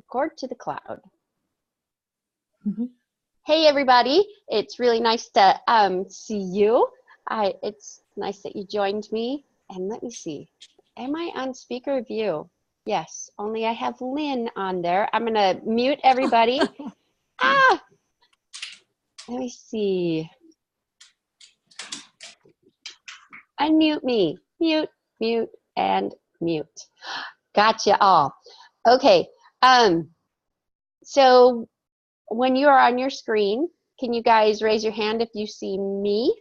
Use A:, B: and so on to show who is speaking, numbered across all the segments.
A: Record to the cloud. Hey everybody, it's really nice to see you. It's nice that you joined me. And let me see, am I on speaker view? Yes, only I have Lynn on there. I'm gonna mute everybody. Let me see. Unmute me. Mute, mute, and mute. Gotcha all. Okay. So when you are on your screen, can you guys raise your hand if you see me?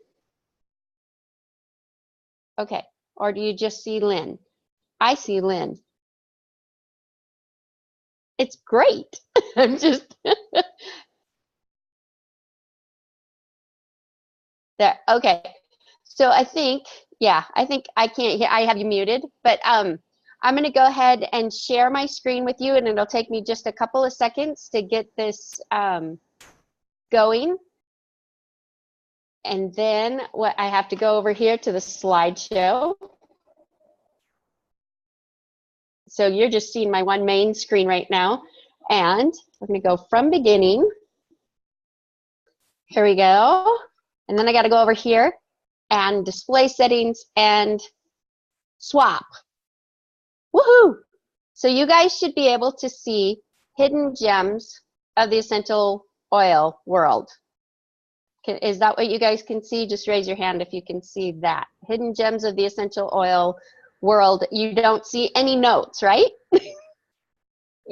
A: Okay. Or do you just see Lynn? I see Lynn. It's great. I'm just there. Okay. So I think, yeah, I think I can't hear. I have you muted, but I'm going to go ahead and share my screen with you, and it'll take me just a couple of seconds to get this going. And then what I have to go over here to the slideshow. So you're just seeing my one main screen right now. And we're going to go from beginning. Here we go. And then I got to go over here and display settings and swap. Woohoo! So you guys should be able to see hidden gems of the essential oil world. Is that what you guys can see? Just raise your hand if you can see that. Hidden gems of the essential oil world. You don't see any notes, right? Yay,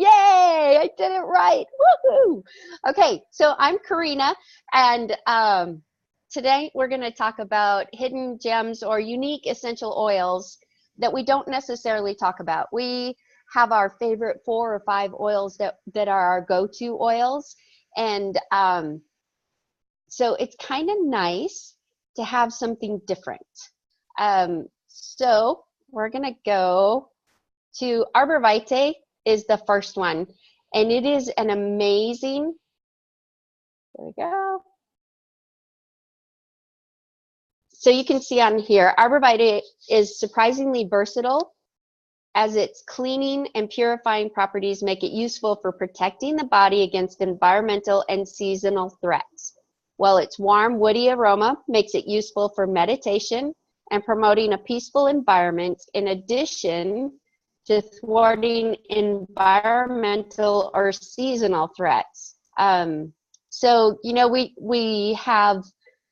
A: I did it right. Woohoo! Okay, so I'm Karina, and today we're going to talk about hidden gems or unique essential oils that we don't necessarily talk about. We have our favorite 4 or 5 oils that are our go-to oils, and so it's kind of nice to have something different. So we're going to go to Arbor Vitae is the first one, and it is an amazing, there we go. So you can see on here, Arbor Vitae is surprisingly versatile, as its cleaning and purifying properties make it useful for protecting the body against environmental and seasonal threats, while its warm, woody aroma makes it useful for meditation and promoting a peaceful environment, in addition to thwarting environmental or seasonal threats. So, you know, we have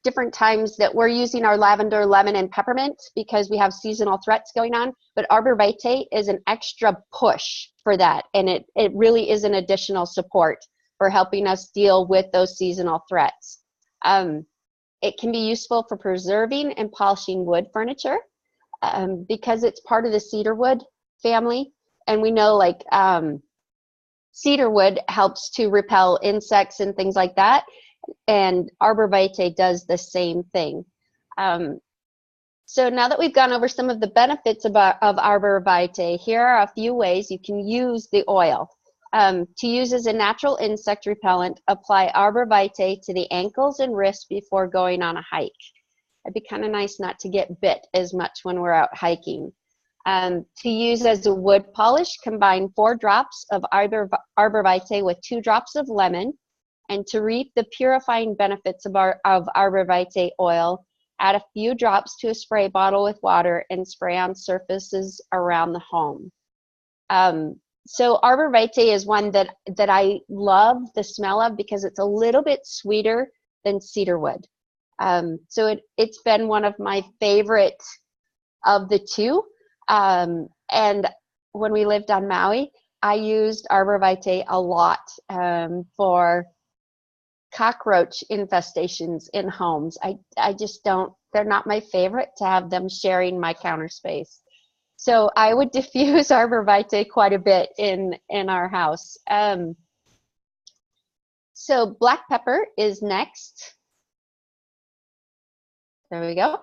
A: different times that we're using our lavender, lemon, and peppermint because we have seasonal threats going on, but Arbor Vitae is an extra push for that, and it really is an additional support for helping us deal with those seasonal threats. It can be useful for preserving and polishing wood furniture because it's part of the cedar wood family, and we know like cedar wood helps to repel insects and things like that, and Arbor Vitae does the same thing. So now that we've gone over some of the benefits of Arbor Vitae, here are a few ways you can use the oil. To use as a natural insect repellent, apply Arbor Vitae to the ankles and wrists before going on a hike. It'd be kind of nice not to get bit as much when we're out hiking. To use as a wood polish, combine 4 drops of Arbor Vitae with 2 drops of lemon. And to reap the purifying benefits of Arbor Vitae oil, add a few drops to a spray bottle with water and spray on surfaces around the home. So Arbor Vitae is one that I love the smell of because it's a little bit sweeter than cedarwood. So it's been one of my favorite of the two. And when we lived on Maui, I used Arbor Vitae a lot for cockroach infestations in homes. I just don't, they're not my favorite to have them sharing my counter space. So I would diffuse Arbor Vitae quite a bit in our house. So black pepper is next. There we go.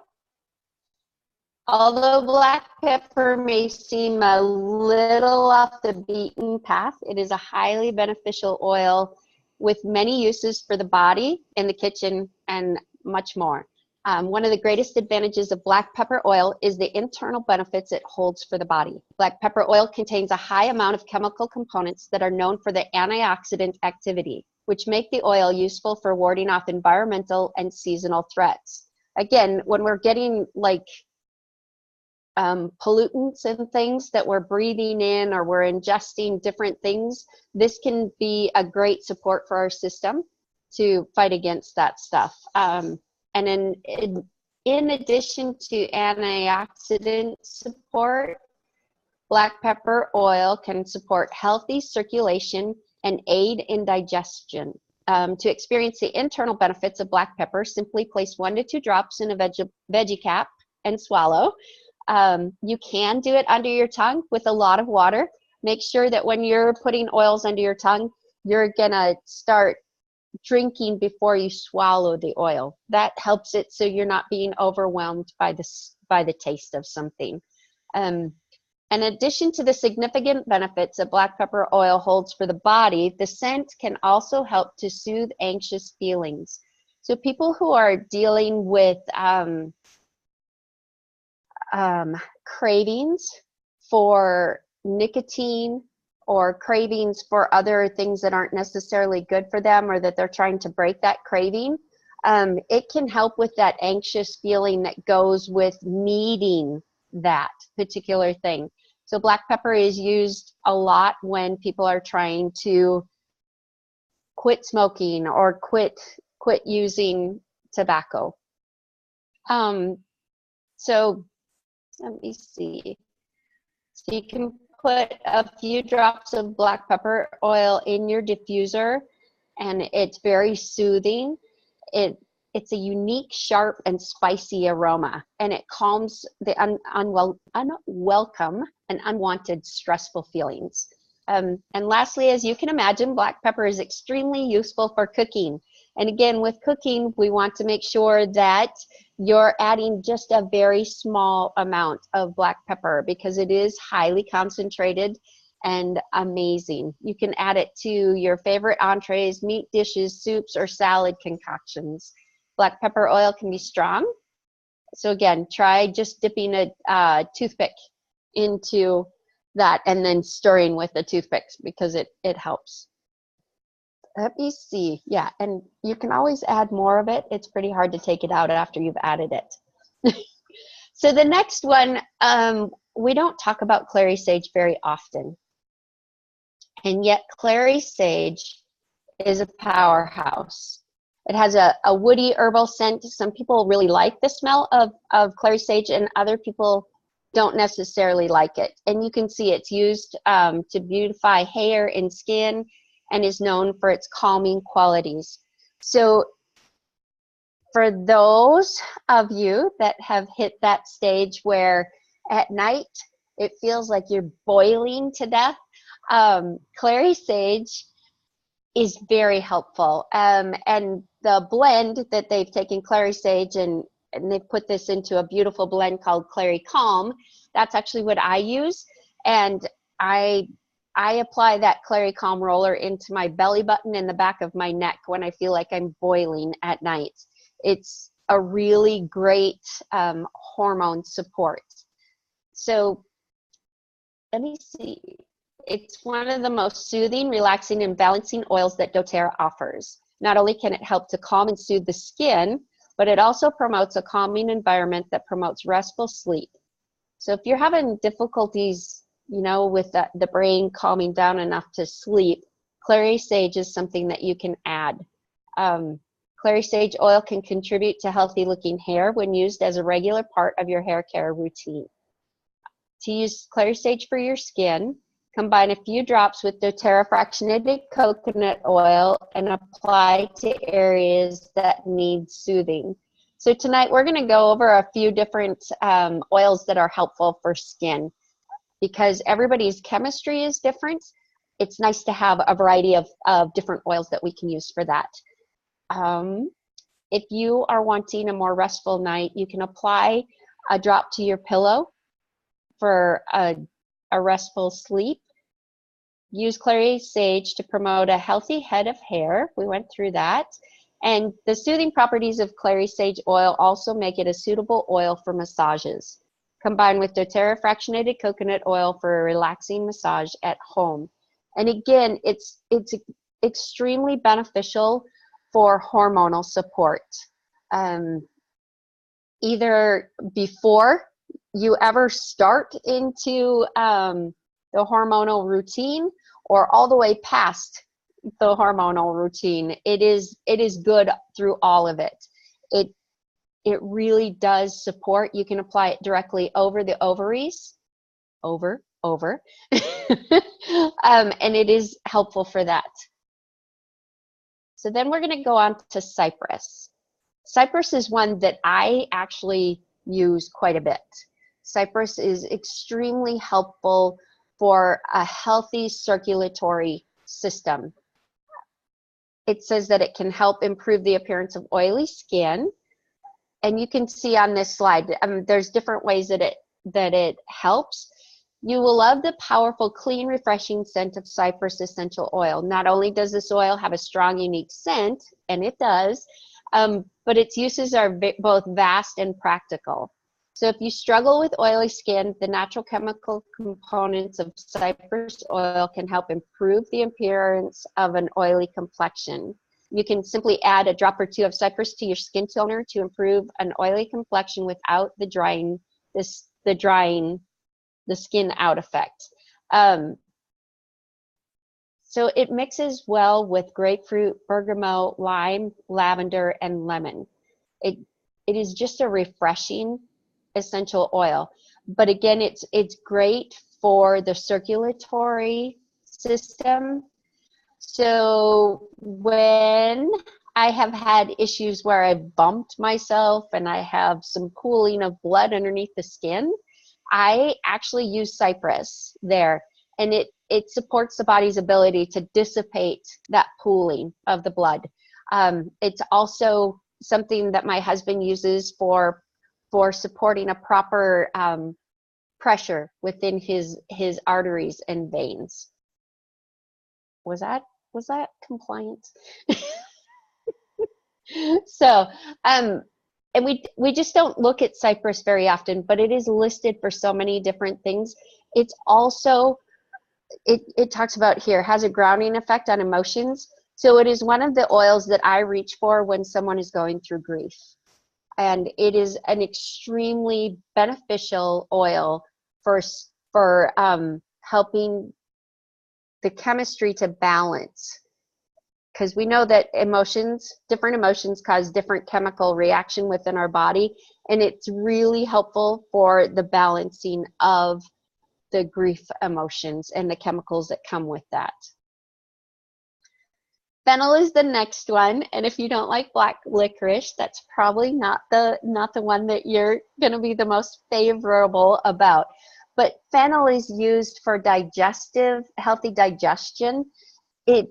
A: Although black pepper may seem a little off the beaten path, it is a highly beneficial oil with many uses for the body, in the kitchen, and much more. One of the greatest advantages of black pepper oil is the internal benefits it holds for the body. Black pepper oil contains a high amount of chemical components that are known for the antioxidant activity, which make the oil useful for warding off environmental and seasonal threats. Again, when we're getting like pollutants and things that we're breathing in, or we're ingesting different things, this can be a great support for our system to fight against that stuff. And in addition to antioxidant support, black pepper oil can support healthy circulation and aid in digestion. To experience the internal benefits of black pepper, simply place 1 to 2 drops in a veggie cap and swallow. You can do it under your tongue with a lot of water. Make sure that when you're putting oils under your tongue, you're gonna start drinking before you swallow the oil. That helps it so you're not being overwhelmed by the taste of something. In addition to the significant benefits that black pepper oil holds for the body, the scent can also help to soothe anxious feelings. So people who are dealing with cravings for nicotine, or cravings for other things that aren't necessarily good for them, or that they're trying to break that craving, it can help with that anxious feeling that goes with needing that particular thing. So black pepper is used a lot when people are trying to quit smoking or quit using tobacco. So let me see. So you can put a few drops of black pepper oil in your diffuser, and it's very soothing. It's a unique, sharp, and spicy aroma, and it calms the unwelcome and unwanted stressful feelings. And lastly, as you can imagine, black pepper is extremely useful for cooking. And again, with cooking, we want to make sure that you're adding just a very small amount of black pepper, because it is highly concentrated and amazing. You can add it to your favorite entrees, meat dishes, soups, or salad concoctions. Black pepper oil can be strong. So again, try just dipping a toothpick into that and then stirring with the toothpicks, because it helps. Let me see. Yeah, and you can always add more of it. It's pretty hard to take it out after you've added it. So the next one, we don't talk about clary sage very often. And yet clary sage is a powerhouse. It has a woody herbal scent. Some people really like the smell of clary sage, and other people don't necessarily like it. And you can see it's used to beautify hair and skin, and is known for its calming qualities. So for those of you that have hit that stage where at night it feels like you're boiling to death, clary sage is very helpful. And the blend that they've taken clary sage and they've put this into a beautiful blend called Clary Calm, that's actually what I use. And I apply that Clary Calm roller into my belly button and the back of my neck when I feel like I'm boiling at night. It's a really great hormone support. So let me see. It's one of the most soothing, relaxing, and balancing oils that doTerra offers. Not only can it help to calm and soothe the skin, but it also promotes a calming environment that promotes restful sleep. So if you're having difficulties, you know, with the brain calming down enough to sleep, clary sage is something that you can add. Clary sage oil can contribute to healthy looking hair when used as a regular part of your hair care routine. To use clary sage for your skin, combine a few drops with doTerra fractionated coconut oil and apply to areas that need soothing. So tonight we're going to go over a few different oils that are helpful for skin. Because everybody's chemistry is different, it's nice to have a variety of different oils that we can use for that. If you are wanting a more restful night, you can apply a drop to your pillow for a restful sleep. Use clary sage to promote a healthy head of hair. We went through that. And the soothing properties of clary sage oil also make it a suitable oil for massages. Combined with doTerra fractionated coconut oil for a relaxing massage at home. And again, it's extremely beneficial for hormonal support. Either before you ever start into the hormonal routine or all the way past the hormonal routine. It is good through all of it. It really does support. You can apply it directly over the ovaries, over, and it is helpful for that. So then we're going to go on to Cyprus. Cyprus is one that I actually use quite a bit. Cyprus is extremely helpful for a healthy circulatory system. It says that it can help improve the appearance of oily skin. And you can see on this slide, there's different ways that it helps. You will love the powerful, clean, refreshing scent of cypress essential oil. Not only does this oil have a strong, unique scent, and it does, but its uses are both vast and practical. So if you struggle with oily skin, the natural chemical components of cypress oil can help improve the appearance of an oily complexion. You can simply add a drop or two of cypress to your skin toner to improve an oily complexion without the drying the skin out effect. So it mixes well with grapefruit, bergamot, lime, lavender, and lemon. It is just a refreshing essential oil. But again, it's great for the circulatory system. So when I have had issues where I've bumped myself and I have some pooling of blood underneath the skin, I actually use cypress there, and it supports the body's ability to dissipate that pooling of the blood. It's also something that my husband uses for supporting a proper pressure within his arteries and veins. Was that compliant? So, and we just don't look at cypress very often, but it is listed for so many different things. It's also, it talks about here, has a grounding effect on emotions. So it is one of the oils that I reach for when someone is going through grief. And it is an extremely beneficial oil for helping the chemistry to balance. Because we know that different emotions cause different chemical reaction within our body, and it's really helpful for the balancing of the grief emotions and the chemicals that come with that. Fennel is the next one, and if you don't like black licorice, that's probably not the one that you're going to be the most favorable about. But fennel is used for healthy digestion. It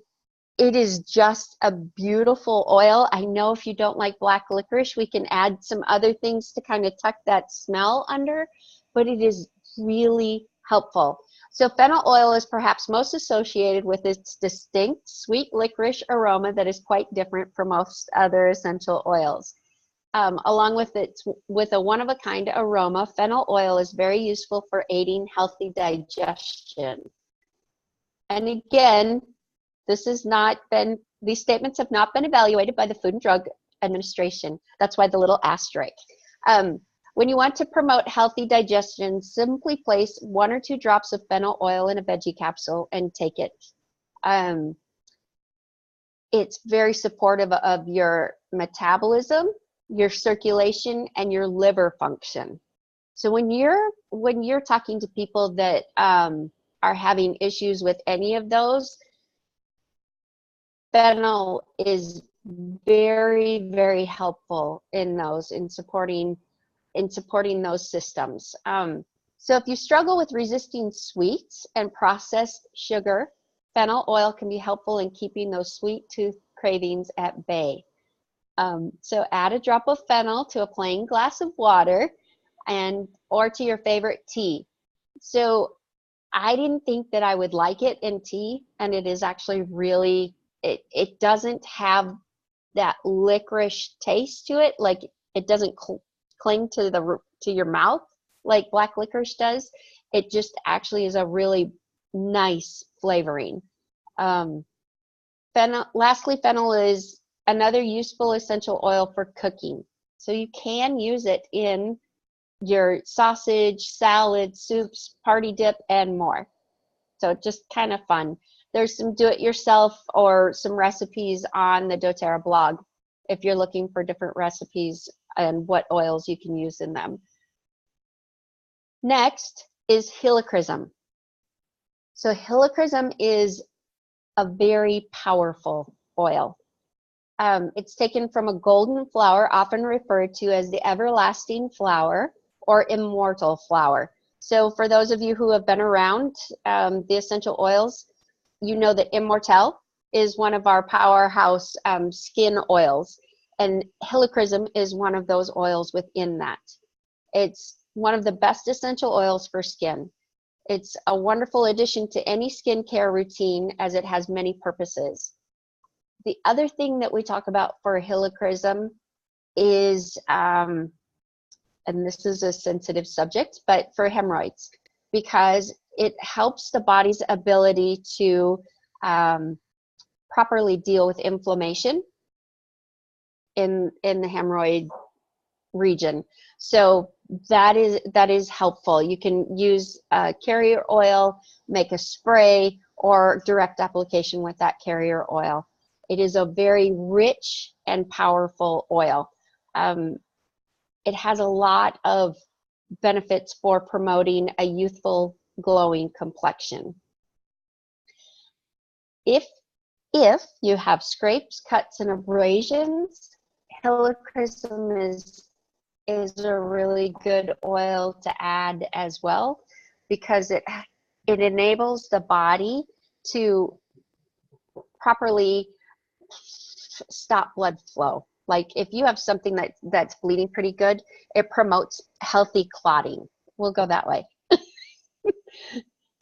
A: is just a beautiful oil. I know if you don't like black licorice, we can add some other things to kind of tuck that smell under, but it is really helpful. So fennel oil is perhaps most associated with its distinct sweet licorice aroma that is quite different from most other essential oils. Along with a one-of-a-kind aroma, fennel oil is very useful for aiding healthy digestion. And again, these statements have not been evaluated by the Food and Drug Administration. That's why the little asterisk. When you want to promote healthy digestion, simply place 1 or 2 drops of fennel oil in a veggie capsule and take it. It's very supportive of your metabolism, your circulation, and your liver function. So when you're talking to people that are having issues with any of those, fennel is very, very helpful in supporting those systems. So if you struggle with resisting sweets and processed sugar, fennel oil can be helpful in keeping those sweet tooth cravings at bay. So add a drop of fennel to a plain glass of water or to your favorite tea. So I didn't think that I would like it in tea, and it is actually really, it doesn't have that licorice taste to it. Like it doesn't cling to your mouth like black licorice does. It just actually is a really nice flavoring. Lastly, fennel is another useful essential oil for cooking. So you can use it in your sausage, salad, soups, party dip, and more. So just kind of fun. There's some do-it-yourself or some recipes on the doTerra blog if you're looking for different recipes and what oils you can use in them. Next is Helichrysum. So Helichrysum is a very powerful oil. It's taken from a golden flower, often referred to as the everlasting flower or immortal flower. So for those of you who have been around the essential oils, you know that Immortelle is one of our powerhouse skin oils, and Helichrysum is one of those oils within that. It's one of the best essential oils for skin. It's a wonderful addition to any skincare routine as it has many purposes. The other thing that we talk about for Helichrysum is, and this is a sensitive subject, but for hemorrhoids, because it helps the body's ability to properly deal with inflammation in the hemorrhoid region. So that is helpful. You can use carrier oil, make a spray, or direct application with that carrier oil. It is a very rich and powerful oil. It has a lot of benefits for promoting a youthful, glowing complexion. If you have scrapes, cuts, and abrasions, Helichrysum is a really good oil to add as well, because it enables the body to properly stop blood flow. Like if you have something that's bleeding pretty good, it promotes healthy clotting. We'll go that way.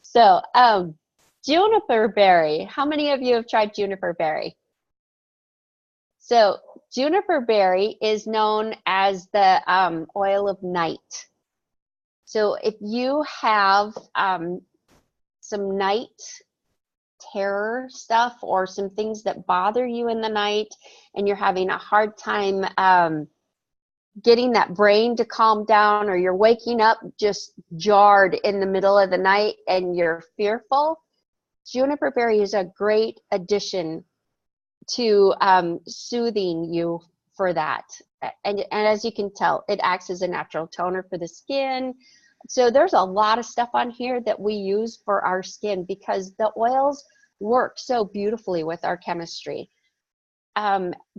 A: So Juniper berry. How many of you have tried juniper berry? So juniper berry is known as the oil of night. So if you have some night terror stuff or some things that bother you in the night and you're having a hard time getting that brain to calm down, or you're waking up just jarred in the middle of the night and you're fearful, juniper berry is a great addition to soothing you for that. And as you can tell, it acts as a natural toner for the skin. So there's a lot of stuff on here that we use for our skin because the oils work so beautifully with our chemistry.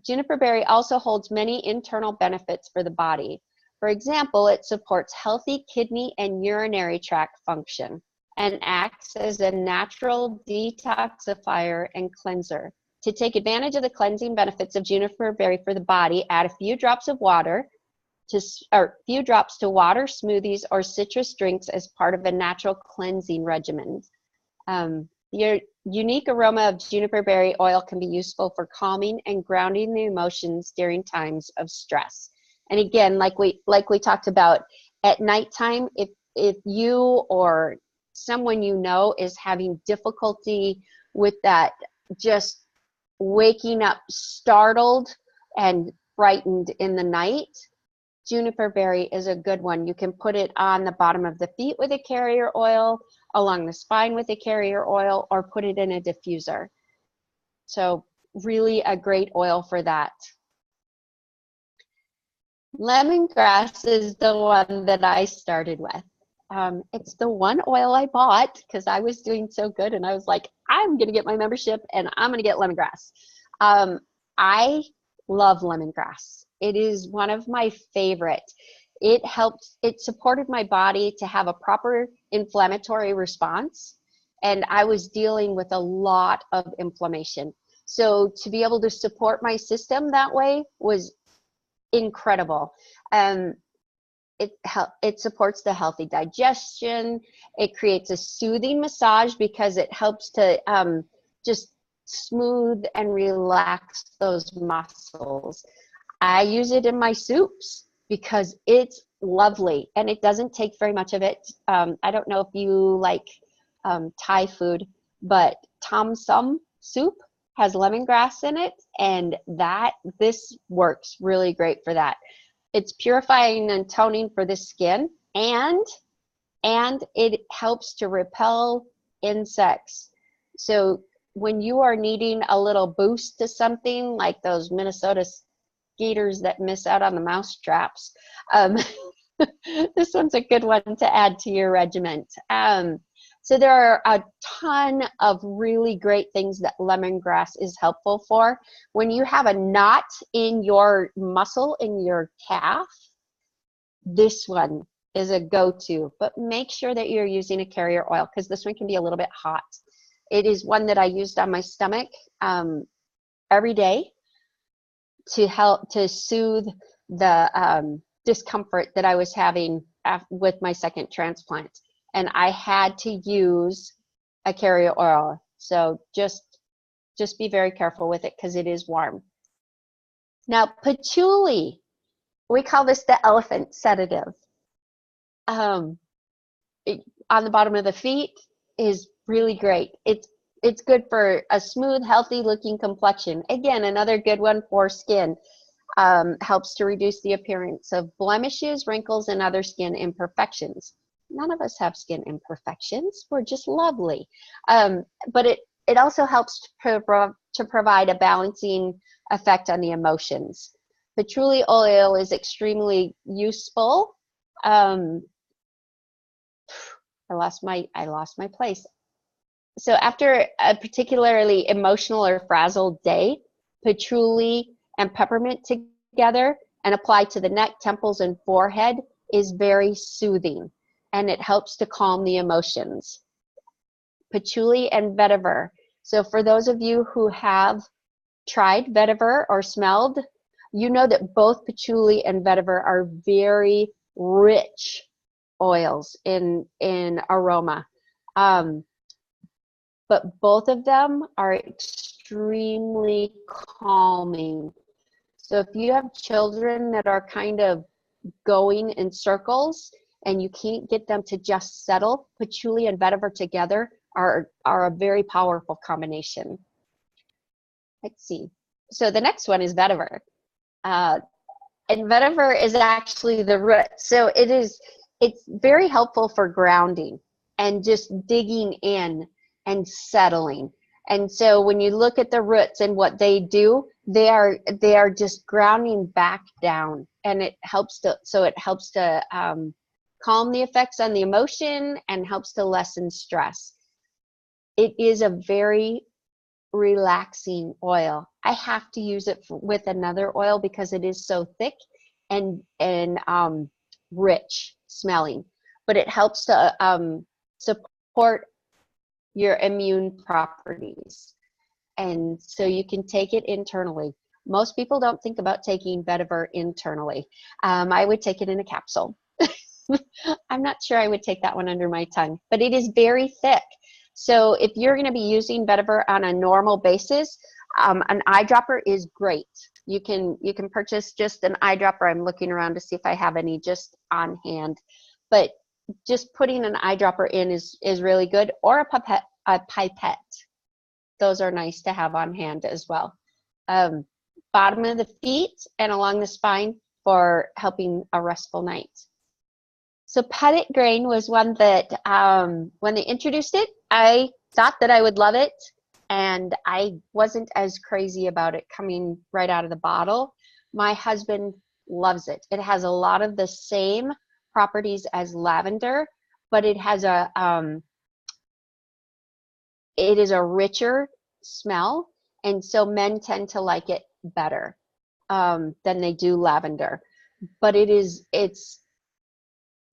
A: Juniper berry also holds many internal benefits for the body. For example, it supports healthy kidney and urinary tract function and acts as a natural detoxifier and cleanser. To take advantage of the cleansing benefits of juniper berry for the body, add a few drops of water to water, smoothies, or citrus drinks as part of a natural cleansing regimen. Your unique aroma of juniper berry oil can be useful for calming and grounding the emotions during times of stress. And again, like we talked about, at nighttime, if you or someone you know is having difficulty with that, just waking up startled and frightened in the night, juniper berry is a good one. You can put it on the bottom of the feet with a carrier oil, along the spine with a carrier oil, or put it in a diffuser. So really a great oil for that. Lemongrass is the one that I started with. It's the one oil I bought because I was doing so good and I was like, I'm going to get my membership and I'm going to get lemongrass. I love lemongrass. It is one of my favorite. It supported my body to have a proper inflammatory response, and I was dealing with a lot of inflammation. So to be able to support my system that way was incredible. It supports the healthy digestion. It creates a soothing massage because it helps to just smooth and relax those muscles. I use it in my soups because it's lovely and it doesn't take very much of it. I don't know if you like Thai food, but Tom Sum soup has lemongrass in it, and this works really great for that. It's purifying and toning for the skin, and it helps to repel insects. So when you are needing a little boost to something, like those Minnesota skaters that miss out on the mouse traps, this one's a good one to add to your regiment. So there are a ton of really great things that lemongrass is helpful for. When you have a knot in your muscle in your calf, this one is a go-to, but make sure that you're using a carrier oil because this one can be a little bit hot. It is one that I used on my stomach every day to help to soothe the discomfort that I was having with my second transplant. And I had to use a carrier oil. So just be very careful with it because it is warm. Now, patchouli, we call this the elephant sedative. On the bottom of the feet is really great. It's good for a smooth, healthy looking complexion. Again, another good one for skin. Helps to reduce the appearance of blemishes, wrinkles, and other skin imperfections. None of us have skin imperfections. We're just lovely. But it also helps to provide a balancing effect on the emotions. Patchouli oil is extremely useful. I lost my place. So after a particularly emotional or frazzled day, patchouli and peppermint together and applied to the neck, temples, and forehead is very soothing, and it helps to calm the emotions. Patchouli and vetiver. So for those of you who have tried vetiver or smelled, you know that both patchouli and vetiver are very rich oils in aroma. But both of them are extremely calming. So if you have children that are kind of going in circles and you can't get them to just settle, patchouli and vetiver together are a very powerful combination. Let's see. So the next one is vetiver. And vetiver is actually the root. So it's very helpful for grounding and just digging in and settling. And so when you look at the roots and what they do, they are just grounding back down, and it helps to calm the effects on the emotion and helps to lessen stress. It is a very relaxing oil. I have to use it with another oil because it is so thick and rich smelling, but it helps to support your immune properties. And so you can take it internally. Most people don't think about taking vetiver internally. I would take it in a capsule. I'm not sure I would take that one under my tongue, but it is very thick. So if you're going to be using vetiver on a normal basis, an eyedropper is great. You can purchase just an eyedropper. I'm looking around to see if I have any just on hand, but just putting an eyedropper in is really good, or a pipette. Those are nice to have on hand as well. Bottom of the feet and along the spine for helping a restful night. So Pedigree was one that when they introduced it, I thought that I would love it, and I wasn't as crazy about it coming right out of the bottle. My husband loves it. It has a lot of the same properties as lavender, but it has it is a richer smell, and so men tend to like it better than they do lavender. But it's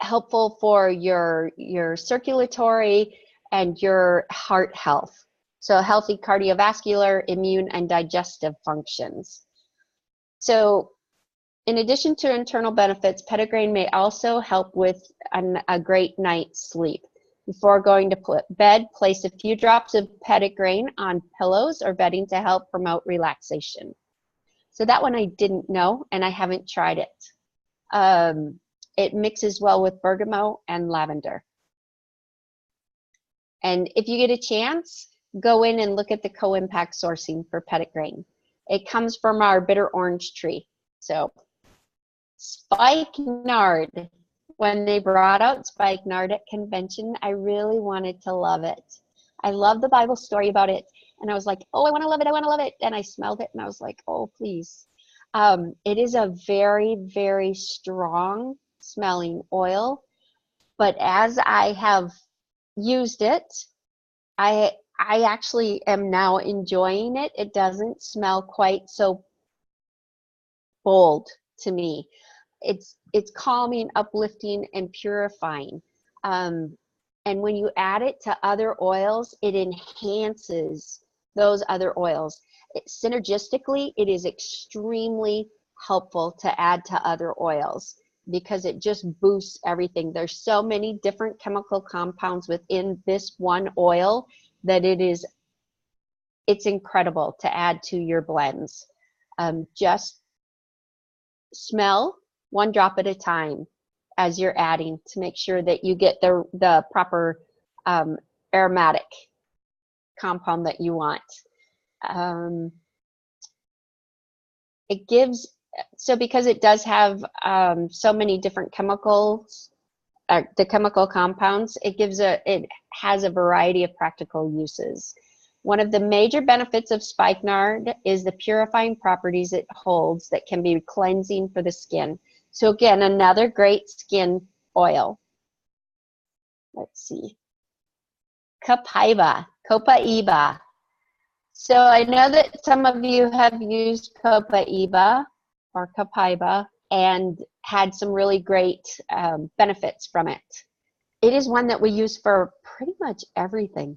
A: helpful for your circulatory and your heart health. So healthy cardiovascular, immune, and digestive functions. So in addition to internal benefits, Pedigree may also help with a great night's sleep. Before going to bed, place a few drops of Pedigree on pillows or bedding to help promote relaxation. So that one I didn't know, and I haven't tried it. It mixes well with bergamot and lavender. And if you get a chance, go in and look at the co-impact sourcing for Pedigree. It comes from our bitter orange tree. So Spikenard. When they brought out Spikenard at convention, I really wanted to love it. I love the Bible story about it. And I was like, oh, I want to love it. I want to love it. And I smelled it and I was like, oh, please. It is a very, very strong smelling oil. But as I have used it, I actually am now enjoying it. It doesn't smell quite so bold to me. It's calming, uplifting, and purifying. And when you add it to other oils, it enhances those other oils. Synergistically, it is extremely helpful to add to other oils because it just boosts everything. There's so many different chemical compounds within this one oil that it's incredible to add to your blends. Just smell one drop at a time as you're adding to make sure that you get the proper aromatic compound that you want. It gives, so because it does have so many different chemicals, the chemical compounds, it has a variety of practical uses. One of the major benefits of Spikenard is the purifying properties it holds that can be cleansing for the skin. So again, another great skin oil. Let's see. Copaiba. So I know that some of you have used copaiba or copaiba and had some really great benefits from it. It is one that we use for pretty much everything.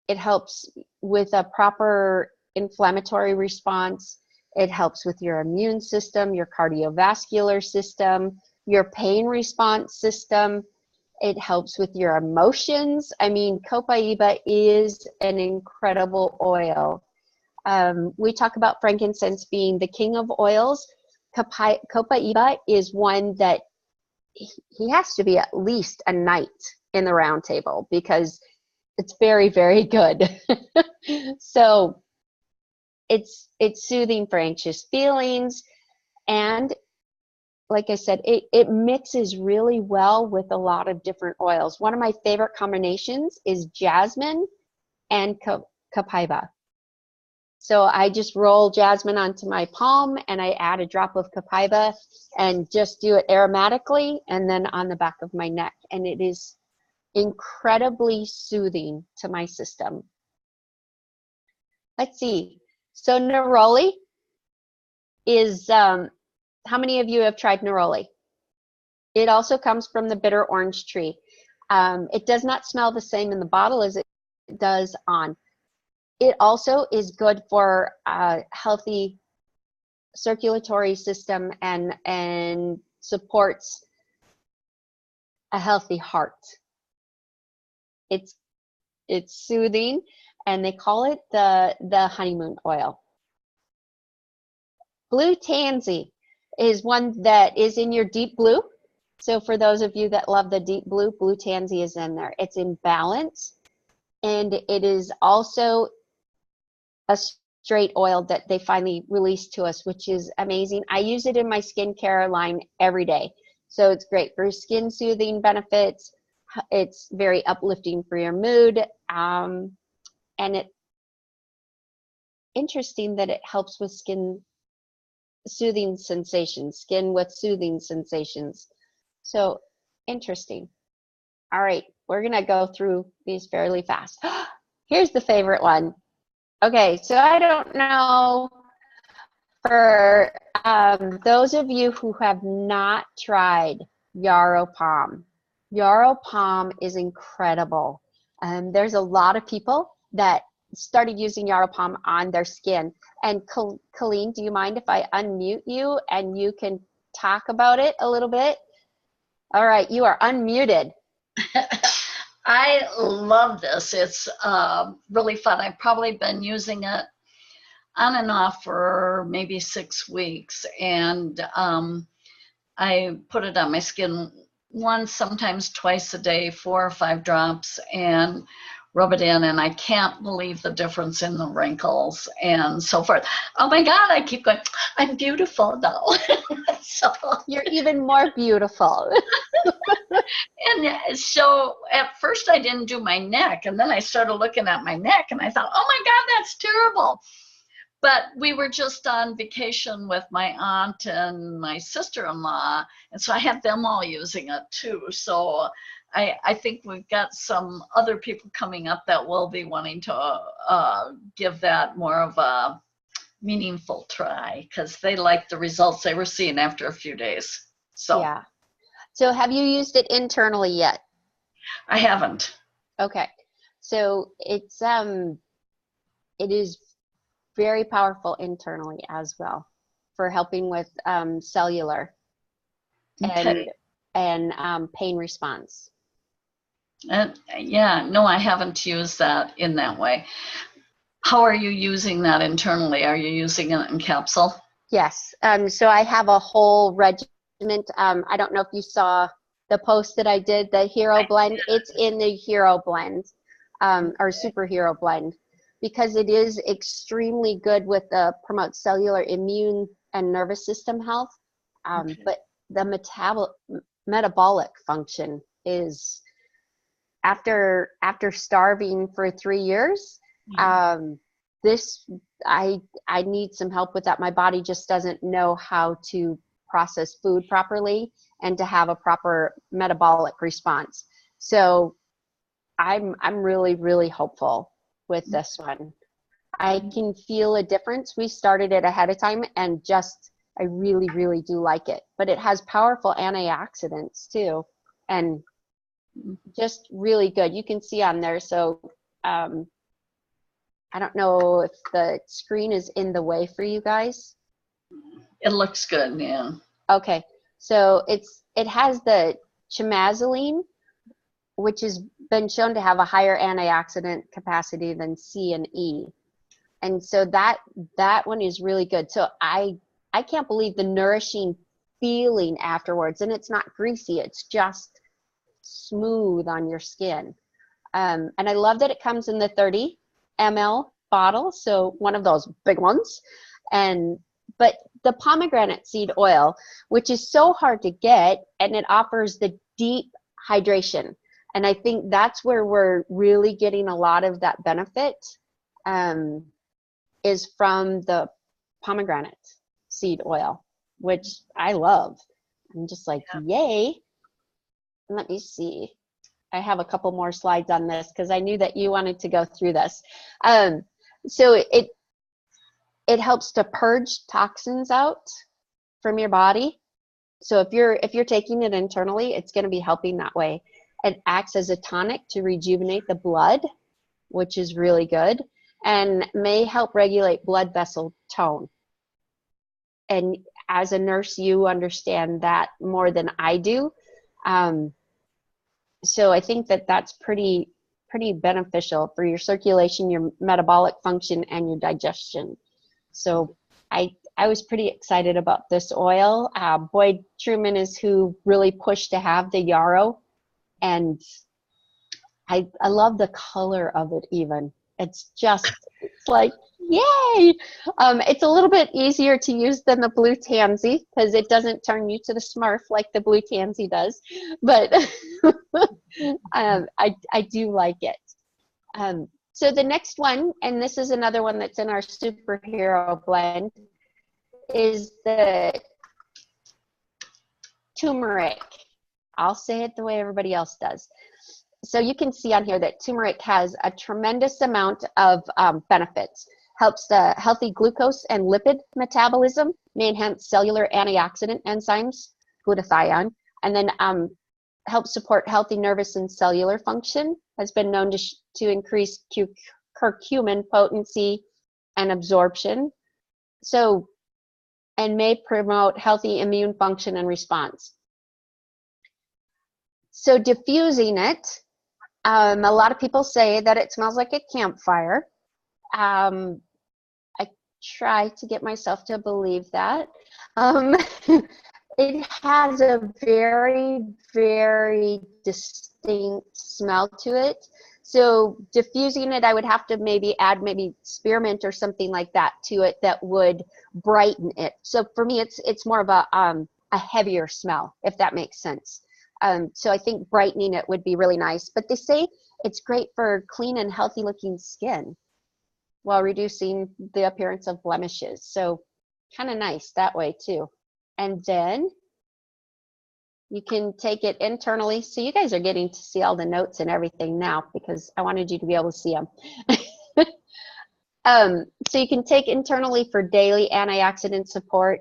A: It helps with a proper inflammatory response. It helps with your immune system, your cardiovascular system, your pain response system. It helps with your emotions. I mean, copaiba is an incredible oil. We talk about frankincense being the king of oils. Copaiba is one that he has to be at least a knight in the round table because it's very, very good. So it's soothing for anxious feelings, and like I said, it mixes really well with a lot of different oils. One of my favorite combinations is jasmine and copaiba. So I just roll jasmine onto my palm and I add a drop of copaiba and just do it aromatically and then on the back of my neck, and it is incredibly soothing to my system. Let's see. So neroli is, how many of you have tried neroli? It also comes from the bitter orange tree. It does not smell the same in the bottle as it does on. It also is good for a healthy circulatory system and supports a healthy heart. It's soothing, and they call it the honeymoon oil. Blue tansy is one that is in your deep blue. So for those of you that love the deep blue, blue tansy is in there. It's in balance, and it is also a straight oil that they finally released to us, which is amazing. I use it in my skincare line every day. So it's great for skin soothing benefits. It's very uplifting for your mood. And it's interesting that it helps with skin soothing sensations, skin with soothing sensations. So interesting. All right, we're gonna go through these fairly fast. Here's the favorite one. Okay, so I don't know, for those of you who have not tried yarrow palm. Yarrow palm is incredible. There's a lot of people that started using yarrow palm on their skin. And Colleen, do you mind if I unmute you and you can talk about it a little bit? All right, you are unmuted.
B: I love this. It's really fun. I've probably been using it on and off for maybe 6 weeks, and I put it on my skin once, sometimes twice a day, 4 or 5 drops, and rub it in, and I can't believe the difference in the wrinkles and so forth. Oh my God, I keep going, I'm beautiful now. So
A: You're even more beautiful.
B: and so at first I didn't do my neck, and then I started looking at my neck and I thought, oh my God, that's terrible. But we were just on vacation with my aunt and my sister-in-law, and so I had them all using it too. So I think we've got some other people coming up that will be wanting to give that more of a meaningful try, because they liked the results they were seeing after a few days. So
A: Yeah. So have you used it internally yet?
B: I haven't.
A: Okay. So it is very powerful internally as well for helping with cellular
B: Okay.
A: and pain response.
B: Yeah, no, I haven't used that in that way. How are you using that internally? Are you using it in capsule?
A: Yes. So I have a whole regimen. I don't know if you saw the post that I did, the Hero Blend. It's in the Hero Blend or Superhero Blend, because it is extremely good with the promote cellular immune and nervous system health. But the metabolic function is, after starving for 3 years, this I need some help with that. My body just doesn't know how to process food properly and to have a proper metabolic response. So I'm really, really hopeful with this one. I can feel a difference. We started it ahead of time, and I really, really do like it. But it has powerful antioxidants too, and just really good. You can see on there. So I don't know if the screen is in the way for you guys.
B: It looks good, yeah.
A: Okay, so it has the chamazoline, which has been shown to have a higher antioxidant capacity than C and E, and so that one is really good. So I can't believe the nourishing feeling afterwards, and it's not greasy. It's just smooth on your skin, and I love that it comes in the 30 ml bottle, so one of those big ones. But the pomegranate seed oil, which is so hard to get, and it offers the deep hydration, and I think that's where we're really getting a lot of that benefit, is from the pomegranate seed oil, which I love. I'm just like, yay. Let me see. I have a couple more slides on this because I knew that you wanted to go through this. So it helps to purge toxins out from your body. So if you're taking it internally, it's going to be helping that way. It acts as a tonic to rejuvenate the blood, which is really good, and may help regulate blood vessel tone. And as a nurse, you understand that more than I do. So I think that that's pretty beneficial for your circulation, your metabolic function, and your digestion. So I was pretty excited about this oil. Boyd Truman is who really pushed to have the yarrow, and I love the color of it even. It's like, yay! It's a little bit easier to use than the blue tansy because it doesn't turn you to the Smurf like the blue tansy does. But I do like it. So the next one, and this is another one that's in our superhero blend, is the turmeric. I'll say it the way everybody else does. So you can see on here that turmeric has a tremendous amount of benefits. Helps the healthy glucose and lipid metabolism, may enhance cellular antioxidant enzymes, glutathione, and then helps support healthy nervous and cellular function. Has been known to increase curcumin potency and absorption. So, and may promote healthy immune function and response. So diffusing it, A lot of people say that it smells like a campfire. I try to get myself to believe that. It has a very, very distinct smell to it. So diffusing it, I would have to maybe add spearmint or something like that to it that would brighten it. So for me, it's more of a heavier smell, if that makes sense. So I think brightening it would be really nice. But they say it's great for clean and healthy looking skin while reducing the appearance of blemishes. So kind of nice that way too. And then you can take it internally. So you guys are getting to see all the notes and everything now because I wanted you to be able to see them. So you can take internally for daily antioxidant support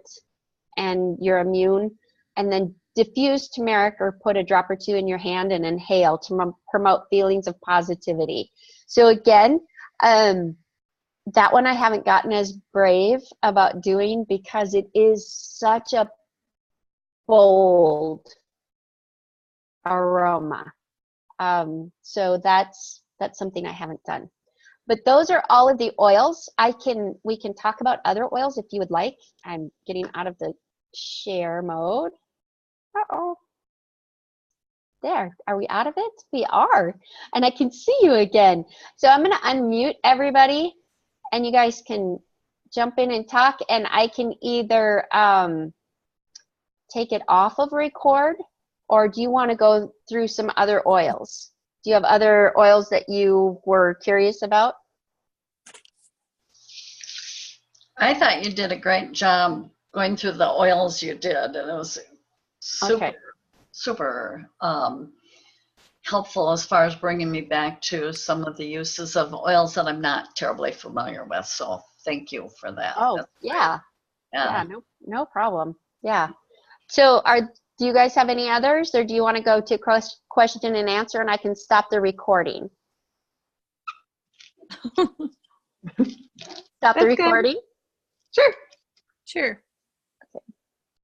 A: and you're immune, and then diffuse turmeric or put a drop or two in your hand and inhale to promote feelings of positivity. So again, that one I haven't gotten as brave about doing because it is such a bold aroma. So that's something I haven't done. But those are all of the oils. We can talk about other oils if you would like. I'm getting out of the share mode. Uh-oh. There, are we out of it? We are. And I can see you again. So I'm gonna unmute everybody and you guys can jump in and talk, and I can either take it off of record, or do you want to go through some other oils? Do you have other oils that you were curious about?
B: I thought you did a great job going through the oils you did, and it was super,
A: Okay.
B: super helpful as far as bringing me back to some of the uses of oils that I'm not terribly familiar with. So thank you for that.
A: Oh,
B: That's
A: yeah.
B: great. Yeah.
A: No problem. Yeah. So do you guys have any others, or do you want to go to question and answer and I can stop the recording? Stop the recording?
C: Sure. Sure.